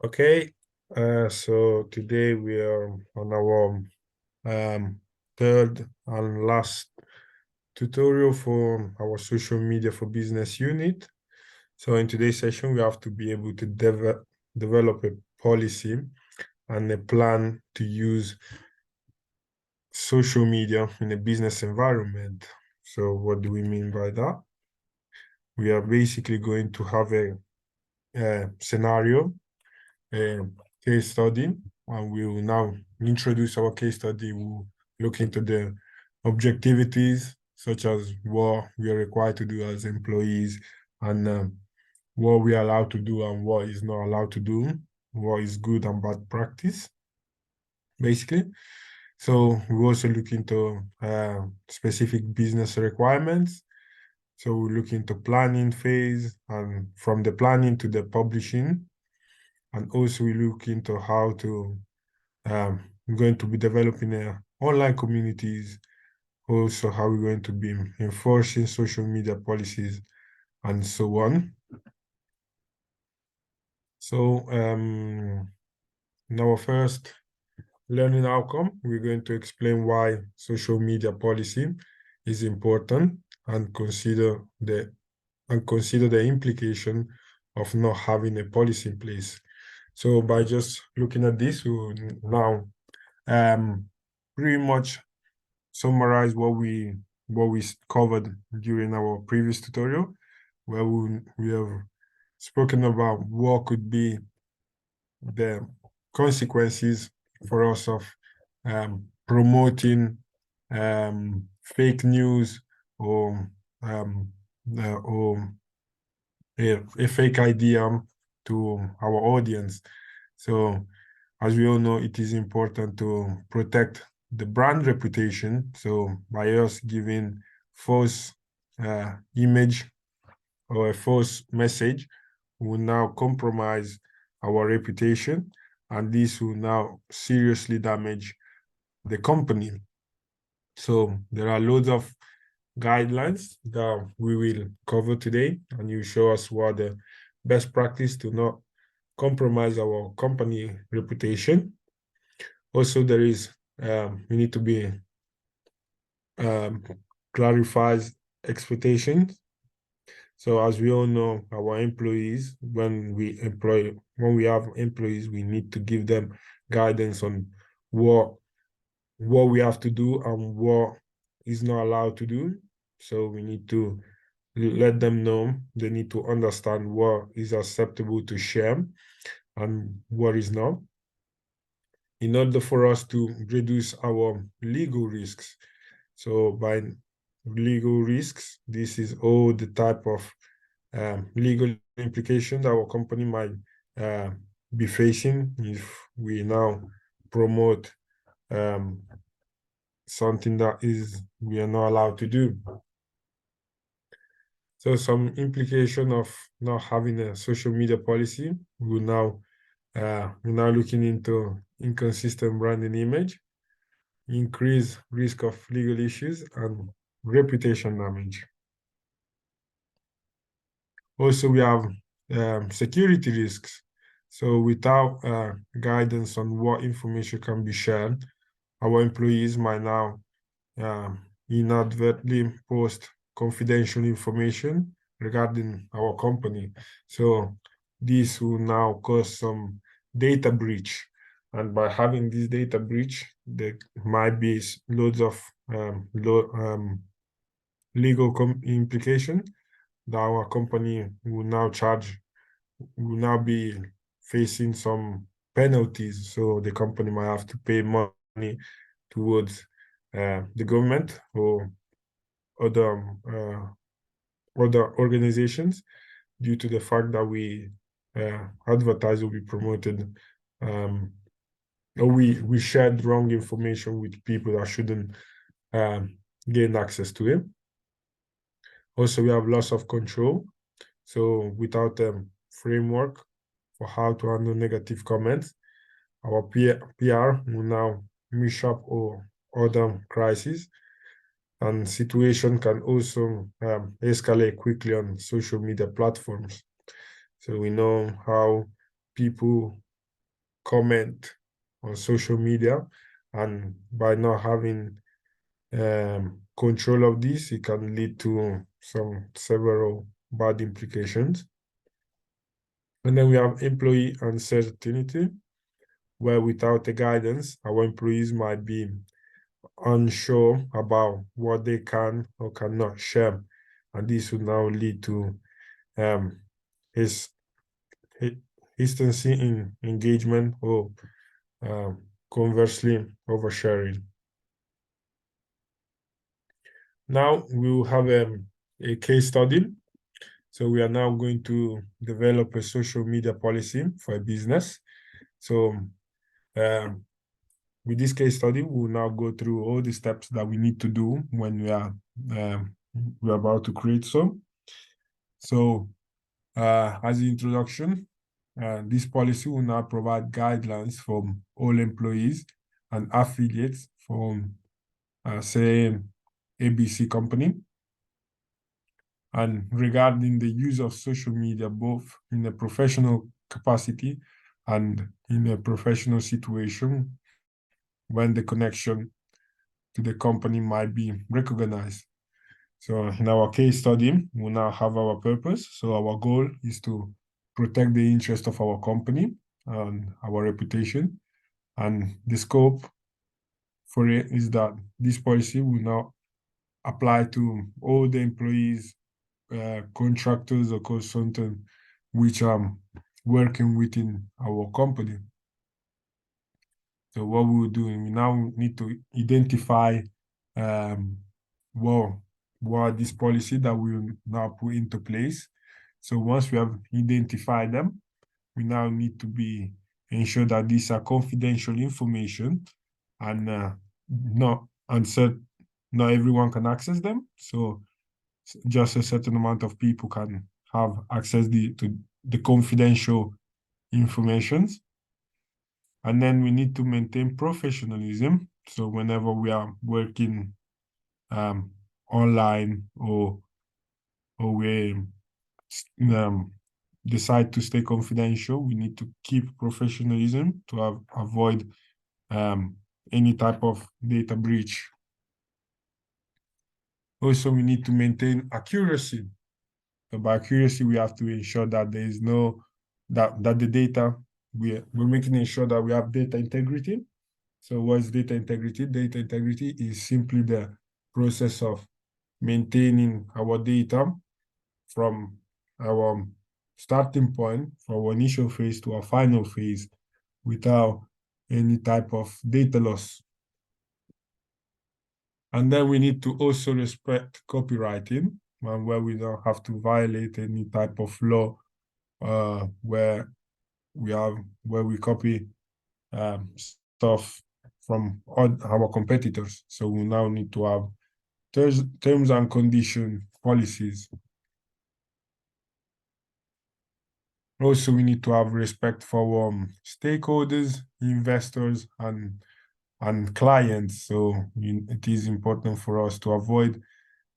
Okay, so today we are on our third and last tutorial for our social media for business unit. So in today's session, we have to be able to develop a policy and a plan to use social media in a business environment. So what do we mean by that? We are basically going to have a scenario, a case study, and we will now introduce our case study. We'll look into the objectivities, such as what we are required to do as employees, and what we are allowed to do and what is not allowed to do, what is good and bad practice, basically. So we also look into specific business requirements. So we look into planning phase, and from the planning to the publishing. And also we look into how to, we're going to be developing online communities, also how we're going to be enforcing social media policies and so on. So in our first learning outcome, we're going to explain why social media policy is important and consider the implication of not having a policy in place. So by just looking at this, we will now pretty much summarize what we covered during our previous tutorial, where we have spoken about what could be the consequences for us of promoting fake news or a fake idea to our audience. So as we all know, it is important to protect the brand reputation. So by us giving false image or a false message, will now compromise our reputation, and this will now seriously damage the company. So there are loads of guidelines that we will cover today, and you show us what the best practice to not compromise our company reputation. Also, there is we need to be clarifies expectations. So as we all know, our employees, when we have employees, we need to give them guidance on what we have to do and what is not allowed to do. So we need to let them know. They need to understand what is acceptable to share and what is not, in order for us to reduce our legal risks. So by legal risks, this is all the type of legal implications our company might be facing if we now promote something that we are not allowed to do. So some implication of not having a social media policy, we're now looking into inconsistent branding image, increased risk of legal issues, and reputation damage. Also, we have security risks. So without guidance on what information can be shared, our employees might now inadvertently post confidential information regarding our company. So this will now cause some data breach. And by having this data breach, there might be loads of legal implication that our company will now be facing some penalties. So the company might have to pay money towards the government or other organizations due to the fact that we advertise or we promoted or we shared wrong information with people that shouldn't gain access to it. Also, we have loss of control. So without a framework for how to handle negative comments, our PR will now miss up or other crises, and situation can also escalate quickly on social media platforms. So we know how people comment on social media, and by not having control of this, it can lead to several bad implications. And then we have employee uncertainty, where without a guidance, our employees might be unsure about what they can or cannot share. And this will now lead to his hesitancy in engagement or conversely oversharing. Now we will have a case study. So we are now going to develop a social media policy for a business. So with this case study, we'll now go through all the steps that we need to do when we're about to create some. So as an introduction, this policy will now provide guidelines for all employees and affiliates from, say, ABC company, and regarding the use of social media, both in a professional capacity and in a professional situation, when the connection to the company might be recognized. So in our case study, we now have our purpose. So our goal is to protect the interest of our company and our reputation. And the scope for it is that this policy will now apply to all the employees, contractors or consultants which are working within our company. So what we're doing, we now need to identify what this policy that we will now put into place. So once we have identified them, we now need to ensure that these are confidential information and not everyone can access them. So just a certain amount of people can have access to the confidential informations. And then we need to maintain professionalism. So whenever we are working online or we decide to stay confidential, we need to keep professionalism to avoid any type of data breach. Also, we need to maintain accuracy. So by accuracy, we have to ensure that there is that the data, we're making sure that we have data integrity. So what is data integrity? Data integrity is simply the process of maintaining our data from our starting point, from our initial phase to our final phase, without any type of data loss. And then we need to also respect copywriting, where we don't have to violate any type of law where we copy stuff from our competitors. So we now need to have terms and condition policies. Also, we need to have respect for stakeholders, investors, and clients. So it is important for us to avoid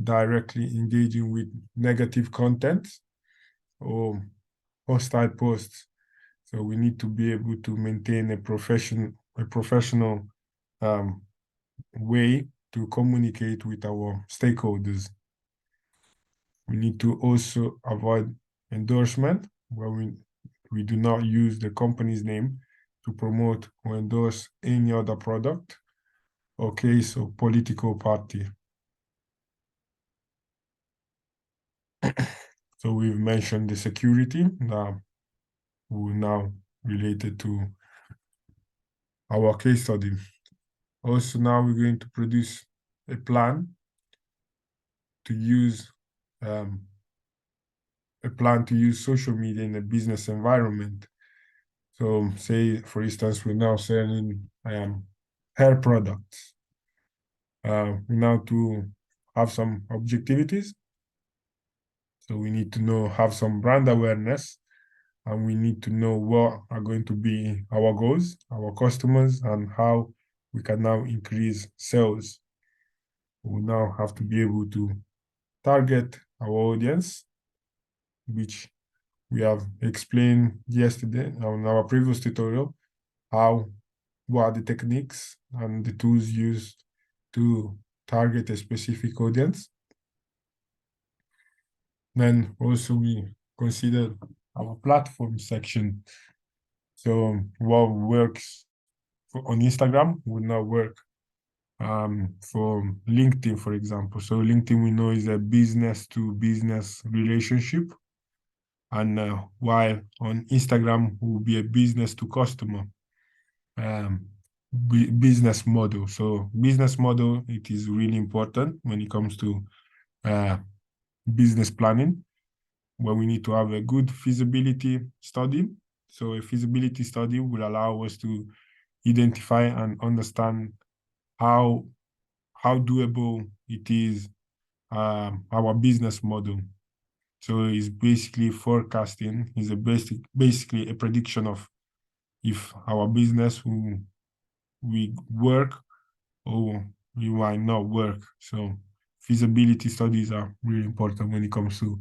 directly engaging with negative content or hostile posts. So we need to be able to maintain a professional way to communicate with our stakeholders. We need to also avoid endorsement, where we do not use the company's name to promote or endorse any other product or case or political party. So we've mentioned the security that will now related to our case study. Also, now we're going to produce a plan to use social media in a business environment. So say, for instance, we're now selling hair products. We now to have some objectivities. So we need to have some brand awareness, and we need to know what are going to be our goals, our customers, and how we can now increase sales. We now have to be able to target our audience, which we have explained yesterday on our previous tutorial. what are the techniques and the tools used to target a specific audience. Then also we consider our platform section. So what works on Instagram will not work for LinkedIn, for example. So LinkedIn we know is a business to business relationship. And while on Instagram will be a business to customer business model. So business model, it is really important when it comes to business planning, where we need to have a good feasibility study. So a feasibility study will allow us to identify and understand how doable it is, our business model. So it's basically forecasting, is basically a prediction of if our business will work or we might not work. So feasibility studies are really important when it comes to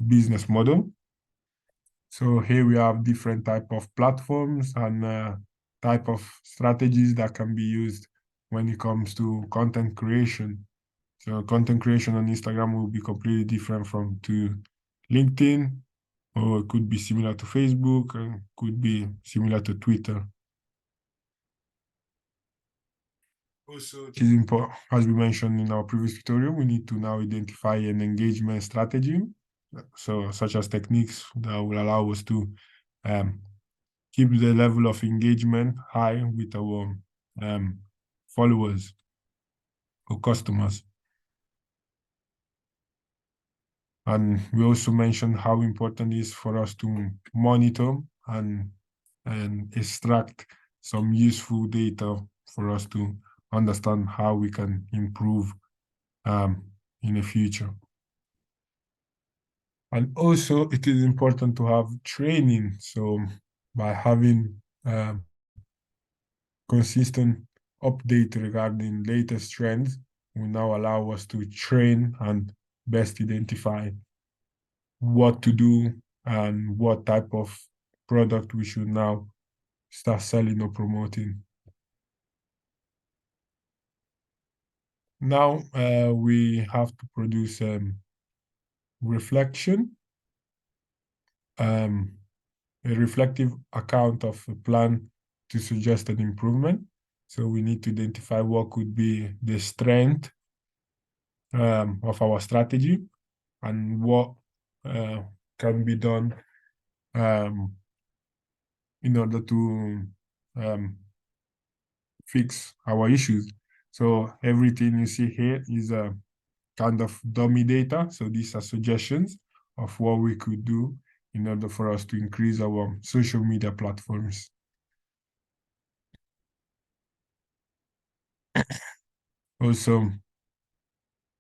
business model. So here we have different type of platforms and type of strategies that can be used when it comes to content creation. So content creation on Instagram will be completely different from to LinkedIn, or it could be similar to Facebook, and could be similar to Twitter. Also, it is important, as we mentioned in our previous tutorial, we need to now identify an engagement strategy, so such as techniques that will allow us to keep the level of engagement high with our followers or customers. And we also mentioned how important it is for us to monitor and extract some useful data for us to understand how we can improve in the future. And also, it is important to have training. So by having consistent update regarding latest trends will now allow us to train and best identify what to do and what type of product we should now start selling or promoting. Now we have to produce reflection, a reflective account of a plan to suggest an improvement. So we need to identify what could be the strength of our strategy and what can be done in order to fix our issues. So everything you see here is a kind of dummy data. So these are suggestions of what we could do in order for us to increase our social media platforms. Also,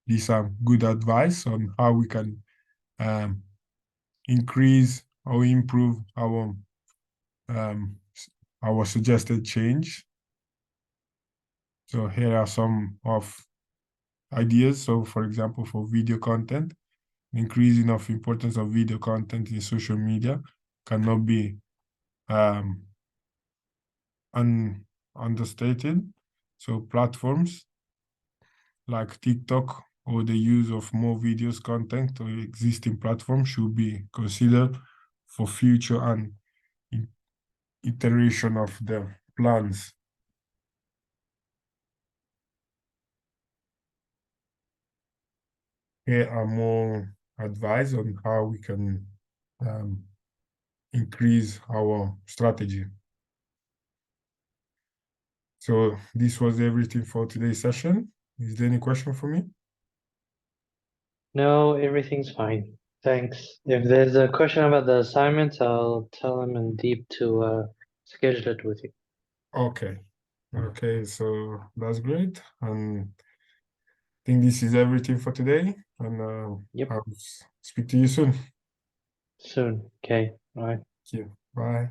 these are good advice on how we can increase or improve our suggested change. So here are some of ideas. So for example, for video content, increasing of importance of video content in social media cannot be understated. So platforms like TikTok or the use of more videos content or existing platforms should be considered for future and iteration of the plans. Here are more advice on how we can increase our strategy. So this was everything for today's session. Is there any question for me? No, everything's fine. Thanks. If there's a question about the assignments, I'll tell him and Deep to schedule it with you. Okay. Okay, so that's great. And I think this is everything for today. And Yep. I'll speak to you soon. Soon. Okay. All right. Thank you. Bye.